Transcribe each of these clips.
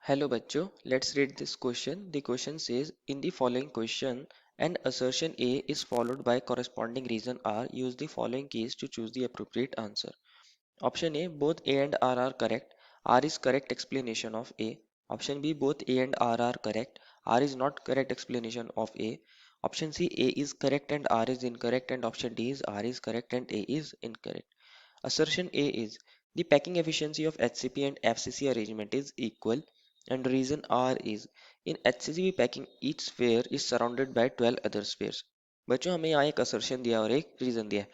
Hello bachcho, let's read this question. The question says, in the following question, an assertion A is followed by corresponding reason R. Use the following keys to choose the appropriate answer. Option A, both A and R are correct. R is correct explanation of A. Option B, both A and R are correct. R is not correct explanation of A. Option C, A is correct and R is incorrect. And option D is R is correct and A is incorrect. Assertion A is the packing efficiency of HCP and FCC arrangement is equal, and reason R is in HCCP packing each sphere is surrounded by 12 other spheres. बच्चों हमें यहाँ एक assertion दिया और एक reason दिया है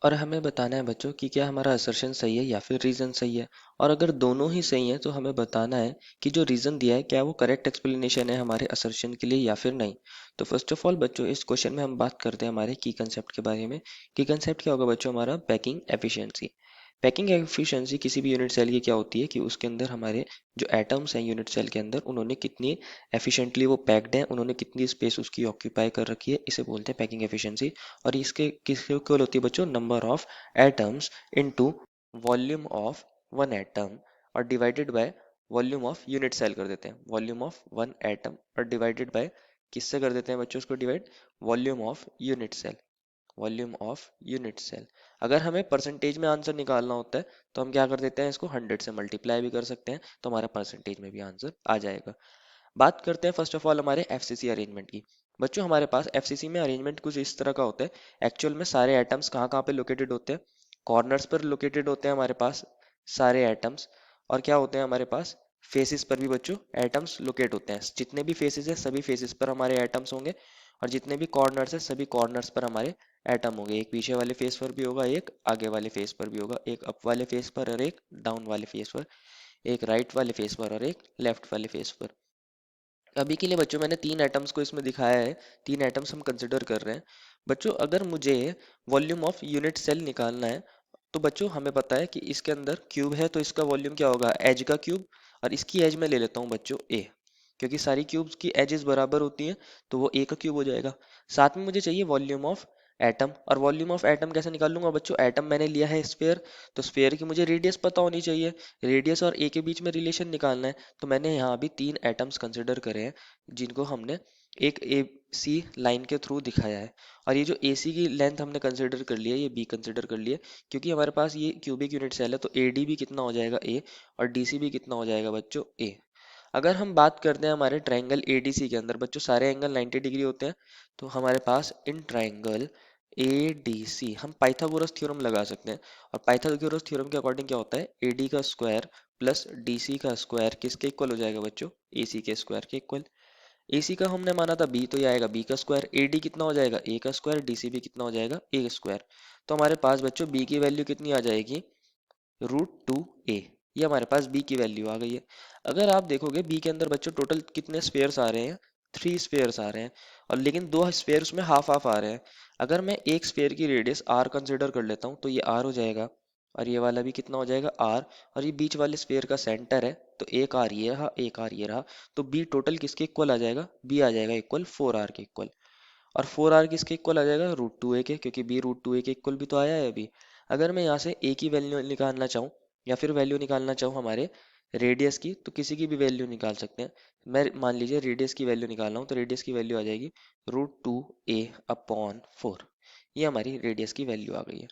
और हमें बताना है बच्चों कि क्या हमारा असर्शन सही है या फिर रीजन सही है। और अगर दोनों ही सही है तो हमें बताना है कि जो रीजन दिया है क्या वो करेक्ट एक्सप्लेनेशन है हमारे असर्शन के लिए या फिर नहीं। तो फर्स्ट ऑफ ऑल बच्चों इस क्वेश्चन में हम बात करते हैं हमारे की कंसेप्ट के बारे में। की कंसेप्ट क्या होगा बच्चों? हमारा पैकिंग एफिशिएंसी। पैकिंग एफिशिएंसी किसी भी यूनिट सेल की क्या होती है कि उसके अंदर हमारे जो एटम्स हैं यूनिट सेल के अंदर उन्होंने कितनी एफिशिएंटली वो पैक्ड हैं, उन्होंने कितनी स्पेस उसकी ऑक्यूपाई कर रखी है, इसे बोलते हैं पैकिंग एफिशिएंसी। और इसके किसके इक्वल होती है बच्चों? Number of atoms into volume of one atom और divided by volume of unit cell कर देते हैं। वॉल्यूम ऑफ वन एटम और डिवाइडेड बाय किससे कर देते हैं बच्चों उसको divide? Volume of unit cell. Volume of unit cell. अगर हमें परसेंटेज में आंसर निकालना होता है तो हम क्या कर देते हैं, इसको 100 से मल्टीप्लाई भी कर सकते हैं तो हमारा परसेंटेज में भी आंसर आ जाएगा। बात करते हैं फर्स्ट ऑफ ऑल हमारे एफसीसी अरेंजमेंट की। बच्चों हमारे पास एफसीसी में अरेंजमेंट कुछ इस तरह का होता है। एक्चुअल में सारे एटम्स कहाँ कहाँ पे लोकेटेड होते हैं? कॉर्नर्स पर लोकेटेड होते हैं हमारे पास सारे एटम्स। और क्या होते हैं हमारे पास? फेसिस पर भी बच्चों एटम्स लोकेट होते हैं। जितने भी फेसिस है सभी फेसिस पर हमारे एटम्स होंगे और जितने भी कॉर्नर्स है सभी कॉर्नर्स पर हमारे एटम होंगे। एक पीछे वाले फेस पर भी होगा, एक आगे वाले फेस पर भी होगा, एक अप वाले फेस पर और एक डाउन वाले फेस पर, एक राइट वाले फेस पर और एक लेफ्ट वाले फेस पर। अभी के लिए बच्चों मैंने तीन एटम्स को इसमें दिखाया है, तीन एटम्स हम कंसिडर कर रहे हैं। बच्चों अगर मुझे वॉल्यूम ऑफ यूनिट सेल निकालना है तो बच्चों हमें पता है कि इसके अंदर क्यूब है तो इसका वॉल्यूम क्या होगा? एज का क्यूब। और इसकी एज मैं ले लेता हूँ बच्चों ए, क्योंकि सारी क्यूब्स की एजेस बराबर होती हैं तो वो ए का क्यूब हो जाएगा। साथ में मुझे चाहिए वॉल्यूम ऑफ एटम। और वॉल्यूम ऑफ एटम कैसे निकाल लूंगा बच्चों? एटम मैंने लिया है स्फेयर, तो स्फेयर की मुझे रेडियस पता होनी चाहिए। रेडियस और ए के बीच में रिलेशन निकालना है। तो मैंने यहाँ अभी तीन एटम्स कंसिडर करे हैं जिनको हमने एक ए सी लाइन के थ्रू दिखाया है। और ये जो ए सी की लेंथ हमने कंसिडर कर लिया है, ये बी कंसिडर कर लिया है, क्योंकि हमारे पास ये क्यूबिक यूनिट सेल है तो ए डी भी कितना हो जाएगा? ए। और डी सी भी कितना हो जाएगा बच्चों? ए। अगर हम बात करते हैं हमारे ट्राइंगल एडीसी के अंदर बच्चों सारे एंगल 90 डिग्री होते हैं, तो हमारे पास इन ट्राइंगल एडीसी हम पाइथागोरस थ्योरम लगा सकते हैं। और पाइथागोरस थ्योरम के अकॉर्डिंग क्या होता है? एडी का स्क्वायर प्लस डीसी का स्क्वायर किसके इक्वल हो जाएगा बच्चों? एसी के स्क्वायर के इक्वल। एसी का हमने माना था बी, तो ये आएगा बी का स्क्वायर। एडी कितना हो जाएगा? ए का स्क्वायर। डीसी भी कितना हो जाएगा? ए स्क्वायर। तो हमारे पास बच्चों बी की वैल्यू कितनी आ जाएगी? √2a। ये हमारे पास b की वैल्यू आ गई है। अगर आप देखोगे b के अंदर बच्चों टोटल कितने स्फेयर्स आ रहे हैं? 3 स्फेयर्स आ रहे हैं। और लेकिन दो स्फेयर उसमें हाफ हाफ आ रहे हैं। अगर मैं एक स्फेयर की रेडियस r कंसिडर कर लेता हूँ तो ये r हो जाएगा और ये वाला भी कितना हो जाएगा? r। और ये बीच वाले स्फेयर का सेंटर है तो एक r ये रहा, एक r ये रहा। तो b टोटल किसके इक्वल आ जाएगा? b आ जाएगा इक्वल 4r के इक्वल। और 4r किसके इक्वल आ जाएगा? √2a के, क्योंकि b √2a के इक्वल भी तो आया है अभी। अगर मैं यहाँ से a की वैल्यू निकालना चाहूँ या फिर वैल्यू निकालना चाहूँ हमारे रेडियस की, तो किसी की भी वैल्यू निकाल सकते हैं। मैं मान लीजिए रेडियस की वैल्यू निकाल रहा हूँ तो रेडियस की वैल्यू आ जाएगी √2a/4। ये हमारी रेडियस की वैल्यू आ गई है।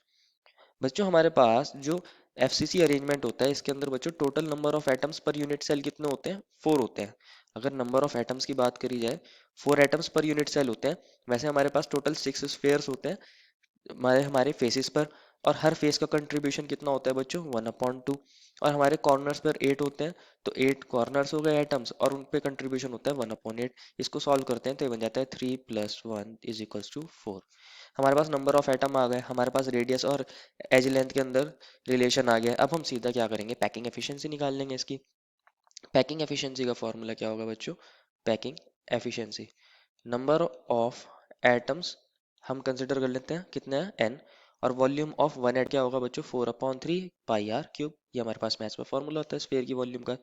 बच्चों हमारे पास जो एफसीसी अरेंजमेंट होता है इसके अंदर बच्चों total number of atoms per unit cell कितने होते हैं? 4 होते हैं। अगर नंबर ऑफ एटम्स की बात करी जाए, 4 एटम्स पर यूनिट सेल होते हैं। वैसे हमारे पास टोटल 6 स्फेयर्स होते हैं हमारे हमारे फेसेस पर। और हर फेस का कंट्रीब्यूशन कितना होता है बच्चों? 1/2। और हमारे कॉर्नर्स पर 8 होते हैं तो 8 कॉर्नर्स हो गए एटम्स और उन पे कंट्रीब्यूशन होता है 1/8। इसको सॉल्व करते हैं तो ये बन जाता है 3 + 1 = 4। हमारे पास नंबर ऑफ एटम आ गए, हमारे पास रेडियस और एज लेंथ के अंदर रिलेशन आ गया। अब हम सीधा क्या करेंगे? पैकिंग एफिशिएंसी निकाल लेंगे इसकी। पैकिंग एफिशिएंसी का फॉर्मूला क्या होगा बच्चों? Packing efficiency number of atoms हम कंसिडर कर लेते हैं कितने हैं? n। और वॉल्यूम ऑफ वन एट क्या होगा बच्चों? 4/3 πr³ ये हमारे पास मैथ्स में फॉर्मूला होता है स्फीयर की वॉल्यूम का।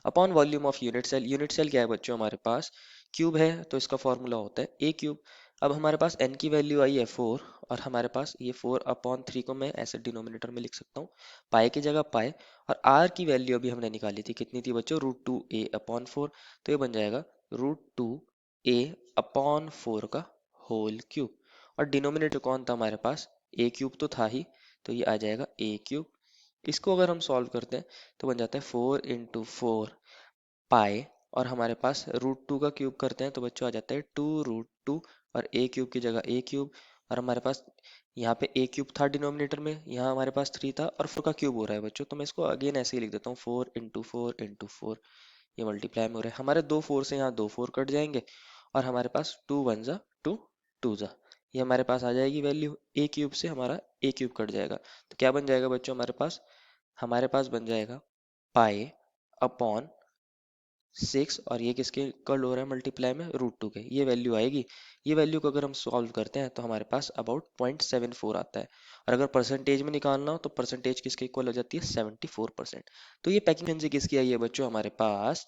Upon volume of unit cell. Unit cell क्या है बच्चों? हमारे पास क्यूब है तो इसका फॉर्मूला होता है a³। अब हमारे पास n की वैल्यू आई है 4, और हमारे पास ये 4/3 को मैं ऐसे डिनोमिनेटर में लिख सकता हूँ, पाई की जगह पाई, और r की वैल्यू अभी हमने निकाली थी, कितनी थी बच्चों, √2a/4। तो ये बन जाएगा √2a/4 का होल क्यूब, और डिनोमिनेटर कौन था हमारे पास, a क्यूब तो था ही, तो ये आ जाएगा a क्यूब। इसको अगर हम सॉल्व करते हैं तो बन जाता है 4 × 4 पाई, और हमारे पास √2 का क्यूब करते हैं तो बच्चों आ जाता है 2√2, और a क्यूब की जगह a क्यूब, और हमारे पास यहाँ पे a क्यूब था डिनोमिनेटर में, यहाँ हमारे पास 3 था, और 4 का क्यूब हो रहा है बच्चों, तो मैं इसको अगेन ऐसे ही लिख देता हूँ, 4 × 4 × 4, ये मल्टीप्लाई में हो रहा है, हमारे दो 4 से यहाँ दो 4 कट जाएंगे, और हमारे पास 2 1 जा 2 2 जा, ये हमारे पास आ जाएगी वैल्यू, a क्यूब से हमारा a क्यूब कट जाएगा, तो क्या बन जाएगा बच्चों, हमारे पास बन जाएगा पाई/6, और ये किसके इक्वल हो रहा है मल्टीप्लाई में, √2 के, ये वैल्यू आएगी। ये वैल्यू को अगर हम सॉल्व करते हैं तो हमारे पास अबाउट 0.74 आता है, और अगर परसेंटेज में निकालना हो तो परसेंटेज किसके इक्वल हो जाती है, 74%। तो ये पैकिंग एफिशिएंसी किसकी आई है बच्चों, हमारे पास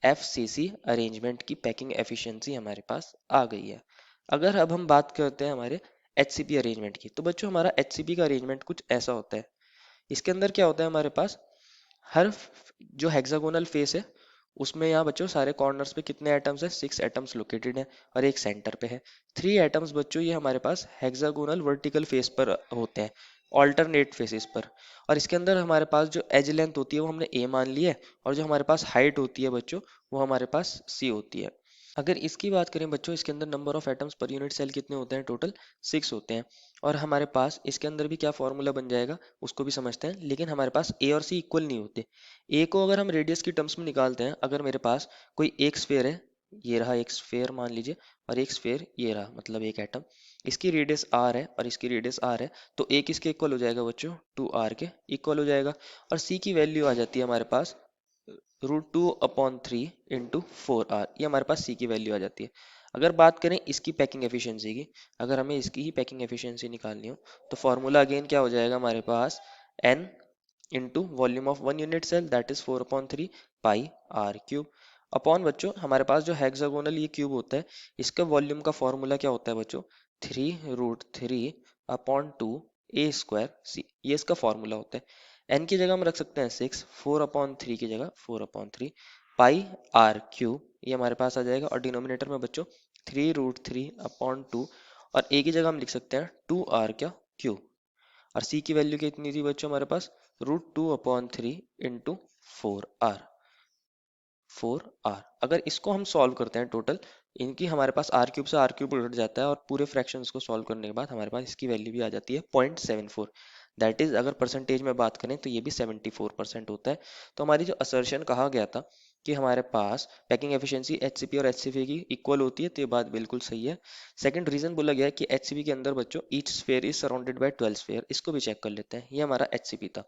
FCC अरेंजमेंट की पैकिंग एफिशिएंसी हमारे पास आ गई है। अगर अब हम बात करते हैं हमारे HCP अरेंजमेंट की, तो बच्चों हमारा HCP का अरेंजमेंट कुछ ऐसा होता है। इसके अंदर क्या होता है, हमारे पास हर जो हेक्सागोनल फेस है उसमें यहाँ बच्चों सारे कॉर्नर्स पे कितने एटम्स है, 6 एटम्स लोकेटेड है, और एक सेंटर पे है, 3 एटम्स बच्चों ये हमारे पास हेक्सागोनल वर्टिकल फेस पर होते हैं, ऑल्टरनेट फेसेस पर। और इसके अंदर हमारे पास जो एज लेंथ होती है वो हमने a मान ली है, और जो हमारे पास हाइट होती है बच्चों वो हमारे पास c होती है। अगर इसकी बात करें बच्चों, इसके अंदर number of atoms per unit cell कितने होते हैं, टोटल 6 होते हैं, और हमारे पास इसके अंदर भी क्या फॉर्मूला बन जाएगा उसको भी समझते हैं, लेकिन हमारे पास ए और सी इक्वल नहीं होते। ए को अगर हम रेडियस की टर्म्स में निकालते हैं, अगर मेरे पास कोई एक स्फेयर है, ये रहा एक स्फेयर मान लीजिए, और एक स्फेयर ये रहा, मतलब एक एटम, इसकी रेडियस आर है और इसकी रेडियस आर है, तो ए किसके इक्वल हो जाएगा बच्चों, 2r के इक्वल हो जाएगा, और सी की वैल्यू आ जाती है हमारे पास √2/3 इंटू 4r, ये हमारे पास c की वैल्यू आ जाती है। अगर बात करें इसकी पैकिंग एफिशिएंसी की, अगर हमें इसकी ही पैकिंग एफिशिएंसी निकालनी हो तो फॉर्मूला अगेन क्या हो जाएगा हमारे पास, n into volume of one unit cell that is 4/3 pi r cube, upon बच्चों हमारे पास जो हेक्सागोनल ये क्यूब होता है, इसका वॉल्यूम का फॉर्मूला क्या होता है बच्चों, 3√3/2 a² c, ये इसका फॉर्मूला होता है। n की जगह हम रख सकते हैं 6, 4/3 की जगह 4/3 पाई आर क्यूब, ये हमारे पास आ जाएगा, और डिनोमिनेटर में बच्चों 3√3/2, और a की जगह हम लिख सकते हैं 2r का क्यूब, और c की वैल्यू कितनी थी बच्चों हमारे पास, √2/3 इंटू 4r। अगर इसको हम सॉल्व करते हैं टोटल, इनकी हमारे पास आर क्यूब से आर क्यूब उलट जाता है, और पूरे फ्रैक्शंस को सॉल्व करने के बाद हमारे पास इसकी वैल्यू भी आ जाती है 0.74। दैट इज अगर परसेंटेज में बात करें तो ये भी 74% होता है। तो हमारी जो असर्शन कहा गया था कि हमारे पास पैकिंग एफिशिएंसी HCP और HCP की इक्वल होती है, तो ये बात बिल्कुल सही है। सेकंड रीजन बोला गया है कि HCP के अंदर बच्चों each sphere is surrounded by 12 sphere, इसको भी चेक कर लेते हैं, ये हमारा HCP था।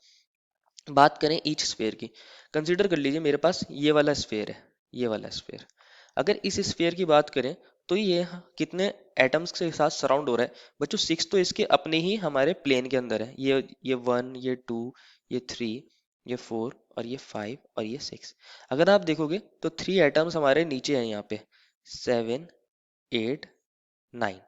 बात करें ईच स्फीयर की, कंसीडर कर लीजिए मेरे पास ये वाला स्फीयर है, ये वाला स्फीयर, अगर इस स्फीयर की बात करें तो ये कितने एटम्स के साथ सराउंड हो रहा है बच्चों, 6 तो इसके अपने ही हमारे प्लेन के अंदर है, ये 1, ये 2, ये 3, ये 4, और ये 5, और ये 6। अगर आप देखोगे तो 3 एटम्स हमारे नीचे हैं, यहाँ पे 7 8 9,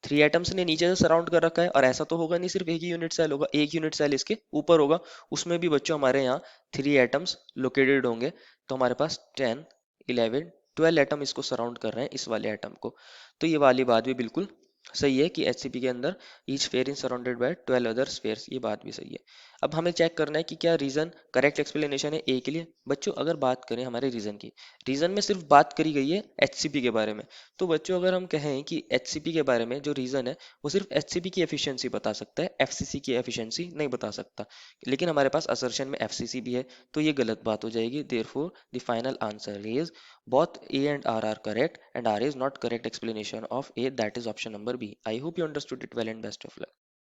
3 एटम्स ने नीचे से सराउंड कर रखा है, और ऐसा तो होगा नहीं सिर्फ एक ही यूनिट सेल होगा, एक यूनिट सेल इसके ऊपर होगा, उसमें भी बच्चों हमारे यहाँ 3 एटम्स लोकेटेड होंगे, तो हमारे पास 10 11 12 एटम इसको सराउंड कर रहे हैं, इस वाले एटम को। तो ये वाली बात भी बिल्कुल सही है कि HCP के अंदर each sphere is surrounded by 12 other spheres, ये बात भी सही है। अब हमें चेक करना है कि क्या रीजन करेक्ट एक्सप्लेनेशन है ए के लिए। बच्चों अगर बात करें हमारे रीजन की, रीजन में सिर्फ बात करी गई है HCP के बारे में, तो बच्चों अगर हम कहें कि HCP के बारे में जो रीजन है वो सिर्फ HCP की एफिशिएंसी बता सकता है, FCC की एफिशिएंसी नहीं बता सकता, लेकिन हमारे पास असर्शन में FCC भी है, तो ये गलत बात हो जाएगी। Therefore the final answer is both A and R are correct and R is not correct explanation of A, that is option number B. I hope you understood it well and best of luck.